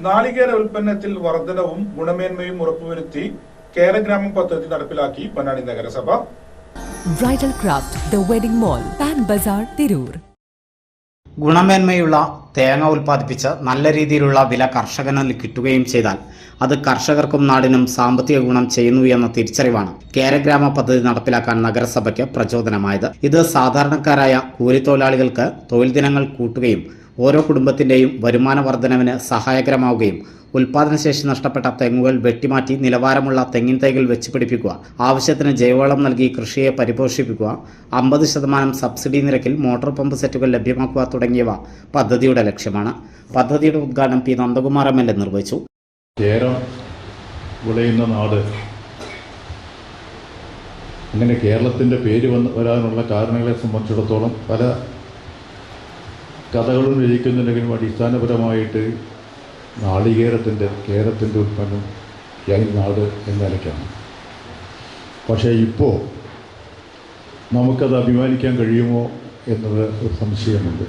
നാളികേര ഉൽപ്പന്നത്തിൽ വർധനവും ഗുണമേന്മയും ഉറപ്പുവരുത്തി കേരഗ്രാമം പദ്ധതി നടപ്പിലാക്കി പൊന്നാനി നഗരസഭ. Bridal craft the wedding mall, Pan Bazaar, Tirur. ഗുണമേന്മയുള്ള തേങ്ങ ഉൽപ്പാദിപ്പിച്ച് നല്ല രീതിയിലുള്ള വില കർഷകന് കിട്ടുകയും ചെയ്താൽ അത് കർഷകർക്കും നാടിനും സാമ്പത്തിക ഗുണം ചെയ്യുന്നു എന്ന തിരിച്ചറിവാണ് കേരഗ്രാമ പദ്ധതി നടപ്പിലാക്കാൻ നഗരസഭയ്ക്ക് പ്രചോദനമായത്. ഇത് സാധാരണക്കാരായ കൂലിത്തൊഴിലാളികൾക്ക് തൊഴിൽ ദിനങ്ങൾ കൂട്ടുകയും ഓരോ കുടുംബത്തിന്റെയും വരുമാന വർധനവിന് സഹായകരമാവുകയും ഉൽപാദനശേഷി നഷ്ടപ്പെട്ട തെങ്ങുകൾ വെട്ടിമാറ്റി നിലവാരമുള്ള തെങ്ങിൻ തൈകൾ വെച്ചുപിടിപ്പിക്കുക, ആവശ്യത്തിന് ജൈവവളം നൽകി കൃഷിയെ പരിപോഷിപ്പിക്കുക, 50% സബ്സിഡി നിരക്കിൽ മോട്ടോർ പമ്പ് സെറ്റുകൾ ലഭ്യമാക്കുക തുടങ്ങിയവ പദ്ധതിയുടെ ലക്ഷ്യമാണ്. പദ്ധതിയുടെ ഉദ്ഘാടനം പി നന്ദകുമാർ MLA നിർവഹിച്ചു. കേരം വിളയുന്ന നാട്, അങ്ങനെ കേരളത്തിൻ്റെ പേര് വരാനുള്ള കാരണങ്ങളെ സംബന്ധിച്ചിടത്തോളം പല കഥകളും രചിക്കുന്നുണ്ടെങ്കിലും അടിസ്ഥാനപരമായിട്ട് കേരളത്തിൻ്റെ ഉൽപ്പന്നം ഈ നാട് എന്ന നിലയ്ക്കാണ്. പക്ഷേ ഇപ്പോൾ നമുക്കത് അഭിമാനിക്കാൻ കഴിയുമോ എന്നത് ഒരു സംശയമുണ്ട്.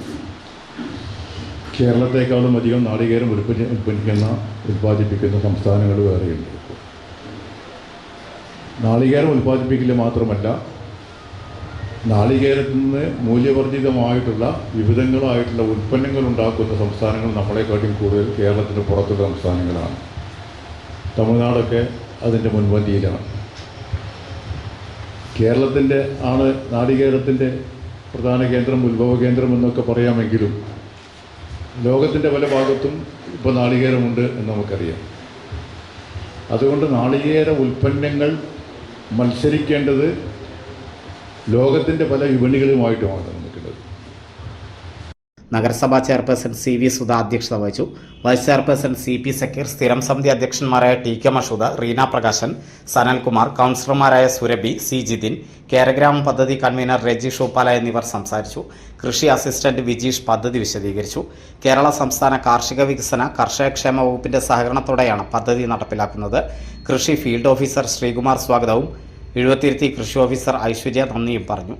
കേരളത്തെക്കാളും അധികം നാളികേരം ഉൽപ്പാദിപ്പിക്കുന്ന സംസ്ഥാനങ്ങൾ വേറെയുണ്ട്. നാളികേരം ഉൽപ്പാദിപ്പിക്കൽ മാത്രമല്ല, നാളികേരത്തിൽ നിന്ന് മൂല്യവർദ്ധിതമായിട്ടുള്ള വിവിധങ്ങളായിട്ടുള്ള ഉൽപ്പന്നങ്ങൾ ഉണ്ടാക്കുന്ന സംസ്ഥാനങ്ങൾ നമ്മളെക്കാട്ടിയും കൂടുതൽ കേരളത്തിന് പുറത്തുള്ള സംസ്ഥാനങ്ങളാണ്. തമിഴ്നാടൊക്കെ അതിൻ്റെ മുൻപന്തിയിലാണ്. കേരളത്തിൻ്റെ ആണ് നാളികേരത്തിൻ്റെ പ്രധാന കേന്ദ്രം, ഉത്ഭവ കേന്ദ്രം എന്നൊക്കെ പറയാമെങ്കിലും ലോകത്തിൻ്റെ പല ഭാഗത്തും ഇപ്പോൾ നാളികേരമുണ്ട് എന്ന് നമുക്കറിയാം. അതുകൊണ്ട് നാളികേര ഉൽപ്പന്നങ്ങൾ മത്സരിക്കേണ്ടത് ലോകത്തിൻ്റെ പല വിപണികളുമായിട്ടുമാണ് നിൽക്കുന്നത്. നഗരസഭാ ചെയർപേഴ്സൺ CV സുധ അധ്യക്ഷത വഹിച്ചു. വൈസ് ചെയർപേഴ്സൺ CP സക്കീർ, സ്ഥിരം സമിതി അധ്യക്ഷന്മാരായ TK മഷൂദ, റീന പ്രകാശൻ, സനൽകുമാർ, കൗൺസിലർമാരായ സുരഭി, C ജിതിൻ, കേരഗ്രാമം പദ്ധതി കൺവീനർ രജി ഷൂപ്പാല എന്നിവർ സംസാരിച്ചു. കൃഷി അസിസ്റ്റന്റ് വിജീഷ് പദ്ധതി വിശദീകരിച്ചു. കേരള സംസ്ഥാന കാർഷിക വികസന കർഷകക്ഷേമ വകുപ്പിന്റെ സഹകരണത്തോടെയാണ് പദ്ധതി നടപ്പിലാക്കുന്നത്. കൃഷി ഫീൽഡ് ഓഫീസർ ശ്രീകുമാർ സ്വാഗതവും എഴുപത്തിരുത്തി കൃഷി ഓഫീസർ ഐശ്വര്യ നന്ദിയും പറഞ്ഞു.